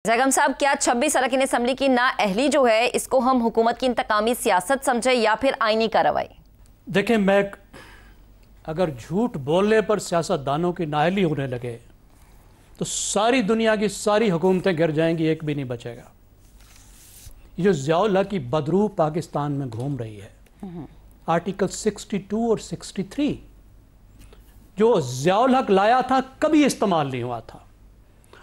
जैगम साहब, क्या 26 अरकान असम्बली की नाअहली जो है इसको हम हुकूमत की इंतकामी सियासत समझे या फिर आईनी कार्रवाई? देखें, मैं अगर झूठ बोलने पर सियासतदानों की नाअहली होने लगे तो सारी दुनिया की सारी हुकूमतें गिर जाएंगी, एक भी नहीं बचेगा। ये जो ज़ियाउल हक की बदरूह पाकिस्तान में घूम रही है, आर्टिकल 62 और 63 जो ज़ियाउल हक लाया था कभी इस्तेमाल नहीं हुआ था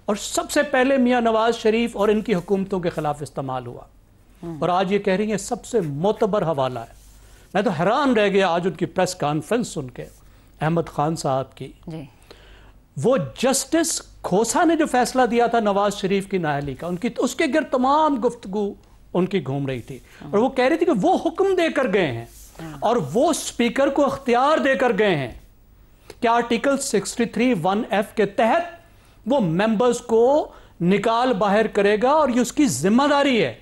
और सबसे पहले मियाँ नवाज शरीफ और इनकी हुकूमतों के खिलाफ इस्तेमाल हुआ और आज ये कह रही है सबसे मोतबर हवाला है। मैं तो हैरान रह गया आज उनकी प्रेस कॉन्फ्रेंस सुन के, अहमद खान साहब की जी। वो जस्टिस खोसा ने जो फैसला दिया था नवाज शरीफ की नाअहली का, उनकी उसके गिर तमाम गुफ्तगू उनकी घूम रही थी और वो कह रही थी कि वो हुक्म देकर गए हैं और वो स्पीकर को अख्तियार देकर गए हैं कि आर्टिकल 63(1)(f) के तहत वो मेंबर्स को निकाल बाहर करेगा और ये उसकी जिम्मेदारी है।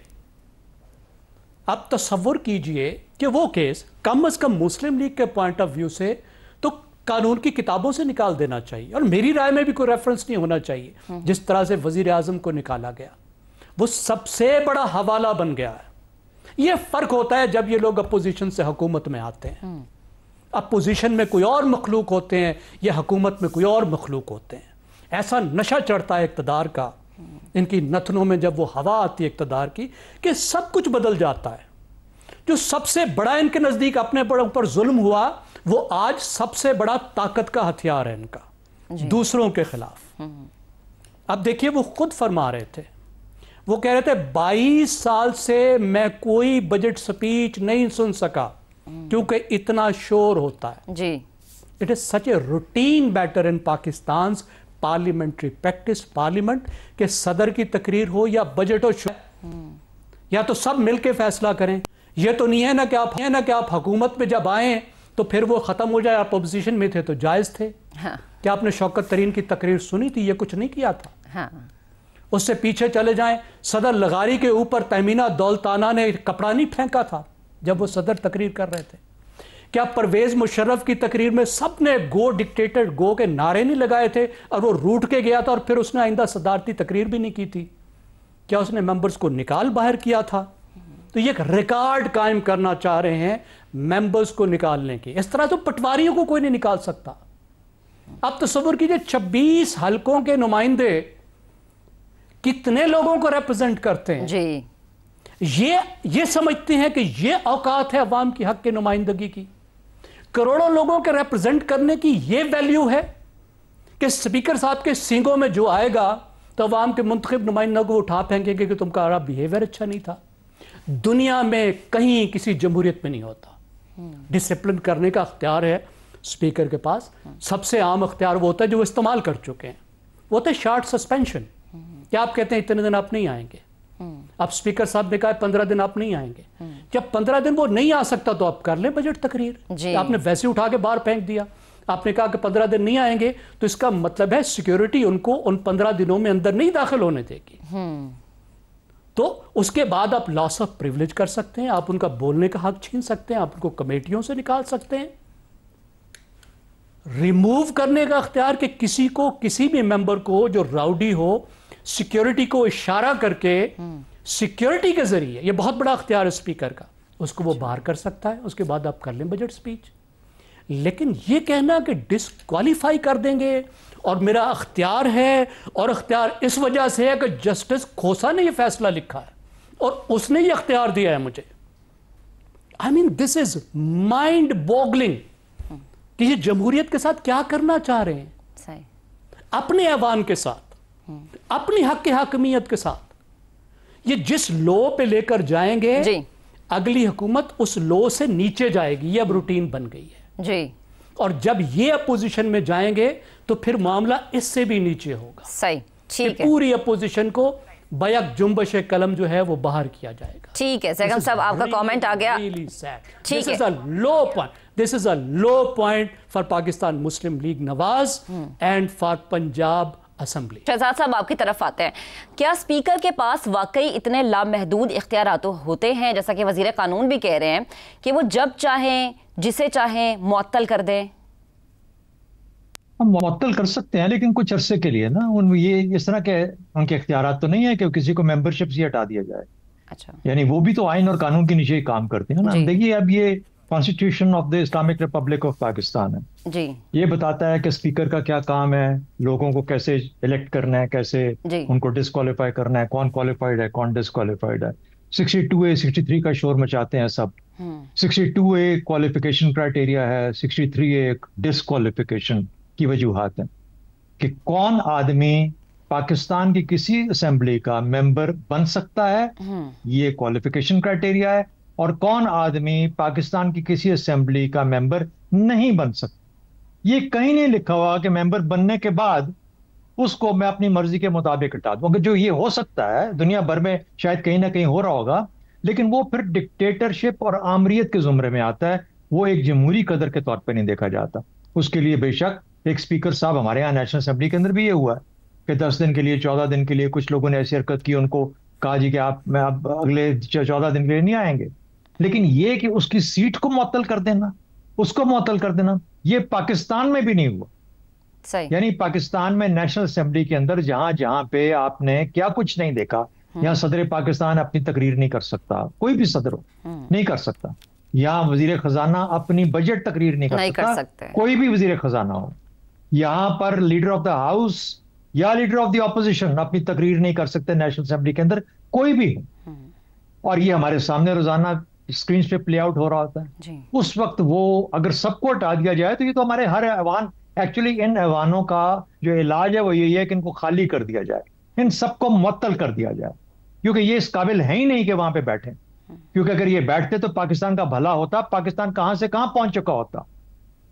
अब तसव्वुर कीजिए कि वो केस कम से कम मुस्लिम लीग के पॉइंट ऑफ व्यू से तो कानून की किताबों से निकाल देना चाहिए और मेरी राय में भी कोई रेफरेंस नहीं होना चाहिए। जिस तरह से वजीर आजम को निकाला गया वो सबसे बड़ा हवाला बन गया है। ये फर्क होता है जब ये लोग अपोजिशन से हुकूमत में आते हैं। अपोजिशन में कोई और मखलूक होते हैं, या हुकूमत में कोई और मखलूक होते हैं। ऐसा नशा चढ़ता है इक़्तिदार का इनकी नथनों में जब वो हवा आती है इक़्तिदार की कि सब कुछ बदल जाता है। जो सबसे बड़ा इनके नज़दीक अपने ऊपर जुल्म हुआ वो आज सबसे बड़ा ताकत का हथियार है इनका दूसरों के खिलाफ। अब देखिए, वो खुद फरमा रहे थे, वो कह रहे थे 22 साल से मैं कोई बजट स्पीच नहीं सुन सका क्योंकि इतना शोर होता है जी। It is such a routine matter in Pakistan parliamentary practice, parliament के सदर की तकरीर हो या बजट हो, या तो सब मिलके फैसला करें। ये तो नहीं है ना कि आप हुकूमत में जब आए तो फिर वो खत्म हो जाए। आप अपोजिशन में थे तो जायज थे। हाँ। क्या आपने शौकत तरीन की तकरीर सुनी थी? ये कुछ नहीं किया था। हाँ। उससे पीछे चले जाएं, सदर लगारी के ऊपर तहमीना दौलताना ने कपड़ा नहीं फेंका था जब वो सदर तकरीर कर रहे थे। क्या परवेज मुशर्रफ की तकरीर में सबने गो डिक्टेटर गो के नारे नहीं लगाए थे और वो रूठ के गया था और फिर उसने आइंदा सदारती तकरीर भी नहीं की थी? क्या उसने मेंबर्स को निकाल बाहर किया था? तो ये एक रिकॉर्ड कायम करना चाह रहे हैं मेंबर्स को निकालने की। इस तरह तो पटवारियों को कोई नहीं निकाल सकता। अब तसव्वुर कीजिए 26 हलकों के नुमाइंदे कितने लोगों को रिप्रेजेंट करते हैं जी। ये समझते हैं कि ये औकात है अवाम की हक की नुमाइंदगी की, करोड़ों लोगों के रिप्रेजेंट करने की ये वैल्यू है कि स्पीकर साहब के सींगों में जो आएगा तो अवाम के मुंतखब नुमाइंदों को उठा फेंकेंगे कि तुम्हारा बिहेवियर अच्छा नहीं था। दुनिया में कहीं किसी जमहूरियत में नहीं होता। डिसिप्लिन करने का अख्तियार है स्पीकर के पास। सबसे आम अख्तियार वो होता है जो वो इस्तेमाल कर चुके हैं, वो होता है शॉर्ट सस्पेंशन। क्या आप कहते हैं इतने दिन आप नहीं आएंगे? अब स्पीकर साहब ने कहा 15 दिन आप नहीं आएंगे। जब 15 दिन वो नहीं आ सकता तो आप कर ले बजट तकरीर। आपने वैसे उठा के बाहर फेंक दिया। आपने कहा कि 15 दिन नहीं आएंगे तो इसका मतलब है सिक्योरिटी उनको उन 15 दिनों में अंदर नहीं दाखिल होने देगी। तो उसके बाद आप लॉस ऑफ प्रिविलेज कर सकते हैं, आप उनका बोलने का हक छीन सकते हैं, आप उनको कमेटियों से निकाल सकते हैं। रिमूव करने का अख्तियार कि किसी को, किसी भी मेंबर को जो राउडी हो, सिक्योरिटी को इशारा करके सिक्योरिटी के जरिए, ये बहुत बड़ा अख्तियार है स्पीकर का, उसको वो बाहर कर सकता है। उसके बाद आप कर लें बजट स्पीच। लेकिन ये कहना कि डिस्क्वालीफाई कर देंगे और मेरा अख्तियार है और अख्तियार इस वजह से है कि जस्टिस खोसा ने ये फैसला लिखा है और उसने ये अख्तियार दिया है मुझे। I mean this is mind boggling कि ये जमहूरियत के साथ क्या करना चाह रहे हैं। सही। अपने ऐवान के साथ, अपनी हक के हाकमियत के साथ ये जिस लो पे लेकर जाएंगे जी। अगली हुकूमत उस लो से नीचे जाएगी। ये अब रूटीन बन गई है जी। और जब ये अपोजिशन में जाएंगे तो फिर मामला इससे भी नीचे होगा। सही, ठीक है। पूरी अपोजिशन को बैक जुम्बश कलम जो है वो बाहर किया जाएगा। ठीक है जैगम साहब, आपका कमेंट आ गया। ठीक है, low point, this is a low point for Pakistan Muslim League Nawaz and for Punjab assembly. Shahzad साहब, आपकी तरफ आते हैं। क्या स्पीकर के पास वाकई इतने लामहदूद इख्तियारात होते हैं, जैसा कि वजीर कानून भी कह रहे हैं कि वो जब चाहें जिसे चाहें मुअत्तल कर दें? हम मुअत्तल कर सकते हैं, लेकिन कुछ अरसे के लिए ना। उन ये इस तरह के उनके इख्तियारात तो नहीं है कि किसी को मेंबरशिप से हटा दिया जाए। अच्छा। यानी वो भी तो आइन और कानून के नीचे ही काम करते हैं ना। जी। देखिए, अब ये constitution of the Islamic Republic of Pakistan है। जी। ये बताता है कि स्पीकर का क्या काम है, लोगों को कैसे इलेक्ट करना है, कैसे जी। उनको डिस्क्वालीफाई करना है, कौन क्वालिफाइड है, कौन डिस्क्वालीफाइड है। 62A 63 का शोर मचाते हैं सब। 62A क्वालिफिकेशन क्राइटेरिया है, 63A डिस्क्वालिफिकेशन की वजूहात है कि कौन आदमी पाकिस्तान की किसी असेंबली का मेंबर बन सकता है, ये क्वालिफिकेशन क्राइटेरिया है। और कौन आदमी पाकिस्तान की किसी असेंबली का मेंबर नहीं बन सकता। ये कहीं नहीं लिखा हुआ कि मेंबर बनने के बाद उसको मैं अपनी मर्जी के मुताबिक हटा दूं। जो ये हो सकता है दुनिया भर में, शायद कहीं ना कहीं हो रहा होगा, लेकिन वो फिर डिक्टेटरशिप और आमरीत के जुमरे में आता है। वो एक जमहूरी कदर के तौर पर नहीं देखा जाता। उसके लिए बेशक एक स्पीकर साहब, हमारे यहाँ नेशनल असेंबली के अंदर भी ये हुआ है कि 10 दिन के लिए, 14 दिन के लिए कुछ लोगों ने ऐसी हरकत की, उनको कहा जी कि आप मैं अब अगले 14 दिन के लिए नहीं आएंगे। लेकिन ये कि उसकी सीट को मुअत्तल कर देना, उसको मुअत्तल कर देना, ये पाकिस्तान में भी नहीं हुआ। सही। यानी पाकिस्तान में नेशनल असेंबली के अंदर जहां जहां पे आपने क्या कुछ नहीं देखा, यहाँ सदर पाकिस्तान अपनी तकरीर नहीं कर सकता, कोई भी सदर हो नहीं कर सकता। यहाँ वजीर खजाना अपनी बजट तकरीर नहीं कर सकता, कोई भी वजीर खजाना हो। यहाँ पर लीडर ऑफ द हाउस या लीडर ऑफ द ऑपोजिशन अपनी तकरीर नहीं कर सकते नेशनल असेंबली के अंदर, कोई भी हो। और ये हमारे सामने रोजाना स्क्रीन पे प्ले आउट हो रहा होता है। उस वक्त वो अगर सबको हटा दिया जाए तो ये तो हमारे हर ऐवान, एक्चुअली इन ऐवानों का जो इलाज है वो यही है कि इनको खाली कर दिया जाए, इन सबको मुअत्तल कर दिया जाए, क्योंकि ये इस काबिल है ही नहीं कि वहां पे बैठे। क्योंकि अगर ये बैठते तो पाकिस्तान का भला होता। पाकिस्तान कहां से कहां पहुंच चुका होता।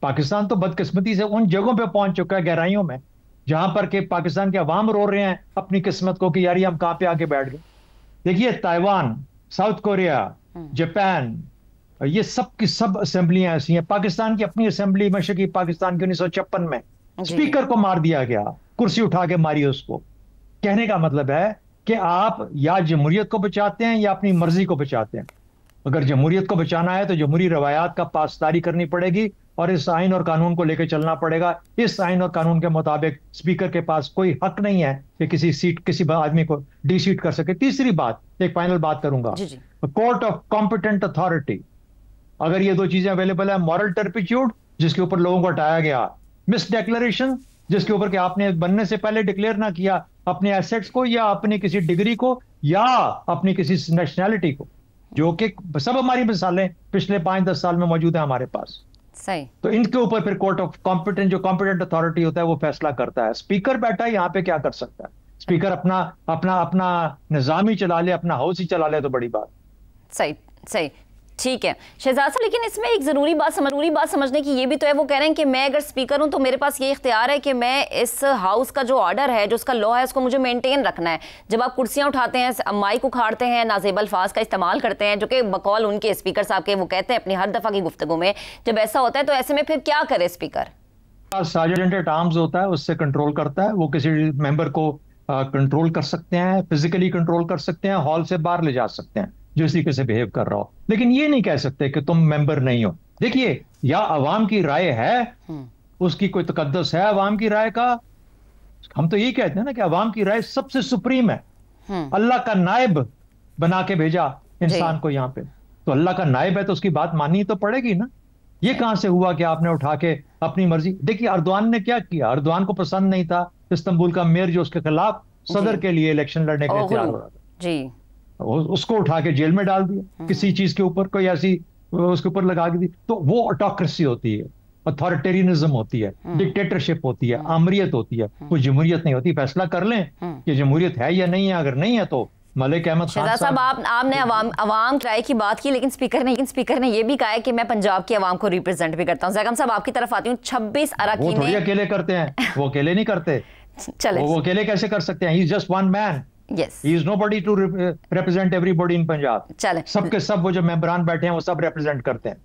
पाकिस्तान तो बदकिस्मती से उन जगहों पे पहुंच चुका है, गहराइयों में, जहां पर के पाकिस्तान के अवाम रो रहे हैं अपनी किस्मत को कि यार ये हम कहां पे आके बैठ गए। देखिए, ताइवान, साउथ कोरिया, जापान, ये सब की सब असेंबलियां ऐसी हैं। पाकिस्तान की अपनी असेंबली मशरकी पाकिस्तान की 1956 में स्पीकर को मार दिया गया, कुर्सी उठा के मारी उसको। कहने का मतलब है कि आप या जमहूरियत को बचाते हैं या अपनी मर्जी को बचाते हैं। अगर जमहूरियत को बचाना है तो जमहूरी रवायात का पासदारी करनी पड़ेगी और इस आइन और कानून को लेकर चलना पड़ेगा। इस आइन और कानून के मुताबिक स्पीकर के पास कोई हक नहीं है कि किसी सीट, किसी आदमी को डी सीट कर सके। तीसरी बात, एक फाइनल बात करूंगा, कोर्ट ऑफ कॉम्पिटेंट अथॉरिटी। अगर ये दो चीजें अवेलेबल है, मॉरल टर्पिट्यूड जिसके ऊपर लोगों को हटाया गया, मिस डिक्लेरेशन जिसके ऊपर कि आपने बनने से पहले डिक्लेयर ना किया अपने एसेट्स को या अपनी किसी डिग्री को या अपनी किसी नेशनैलिटी को, जो कि सब हमारी मिसालें पिछले 5-10 साल में मौजूद है हमारे पास। सही। तो इनके ऊपर फिर कोर्ट ऑफ कॉम्पिटेंट, जो कॉम्पिटेंट अथॉरिटी होता है, वो फैसला करता है। स्पीकर बैठा है यहाँ पे, क्या कर सकता है स्पीकर? अपना अपना अपना निजाम ही चला ले, अपना हाउस ही चला ले तो बड़ी बात। सही सही, ठीक है शहजाद साहब। लेकिन इसमें एक जरूरी बात समझने की ये भी तो है, वो कह रहे हैं कि मैं अगर स्पीकर हूं तो मेरे पास ये इख्तियार है कि मैं इस हाउस का जो ऑर्डर है, जो उसका लॉ है, उसको मुझे मेंटेन रखना है। जब आप कुर्सियां उठाते हैं, माइक उखाड़ते हैं, नाजेब अल्फाज का इस्तेमाल करते हैं, जो कि बकौल उनके स्पीकर साहब के वो कहते हैं अपनी हर दफा की गुफ्तगू में, जब ऐसा होता है तो ऐसे में फिर क्या करे स्पीकर? सार्जेंट एट आर्म्स होता है, उससे कंट्रोल करता है। वो किसी मेंबर को कंट्रोल कर सकते हैं, फिजिकली कंट्रोल कर सकते हैं, हॉल से बाहर ले जा सकते हैं जो इस तरीके से बिहेव कर रहा हो। लेकिन ये नहीं कह सकते कि तुम मेंबर नहीं हो। देखिए, या अवाम की राय है, उसकी कोई तकद्दुस है अवाम की राय का। हम तो यही कहते हैं ना कि अवाम की राय सबसे सुप्रीम है। अल्लाह का नायब बना के भेजा इंसान को यहाँ पे, तो अल्लाह का नायब है तो उसकी बात माननी तो पड़ेगी ना। ये कहां से हुआ कि आपने उठा के अपनी मर्जी? देखिए, अर्दवान ने क्या किया, अर्दवान को पसंद नहीं था इस्तांबुल का मेयर जो उसके खिलाफ सदर के लिए इलेक्शन लड़ने के लिए तैयार हो रहा था जी, उसको उठा के जेल में डाल दिया किसी चीज के ऊपर, कोई ऐसी उसके ऊपर लगा दी। तो वो ऑटोक्रेसी होती है, अथॉरिटेरियनिज्म होती है, डिक्टेटरशिप होती है, आमरीत होती है, वो जमहूरियत नहीं होती। फैसला कर लें कि जमहूरियत है या नहीं है। अगर नहीं है तो मलिक अहमद खान साहब, आपने अवाम राय की बात की, लेकिन स्पीकर ने ये भी कहा है कि मैं पंजाब की अवाम को रिप्रेजेंट भी करता हूं। ज़ैगम साहब, आपकी तरफ आती हूँ। 26 अरकान वो अकेले करते हैं, वो अकेले नहीं करते। चले, वो अकेले कैसे कर सकते हैं? He is just one man. Yes. He is nobody to represent everybody in Punjab. चले, सबके सब वो जो मेंबरान बैठे हैं वो सब रिप्रेजेंट करते हैं।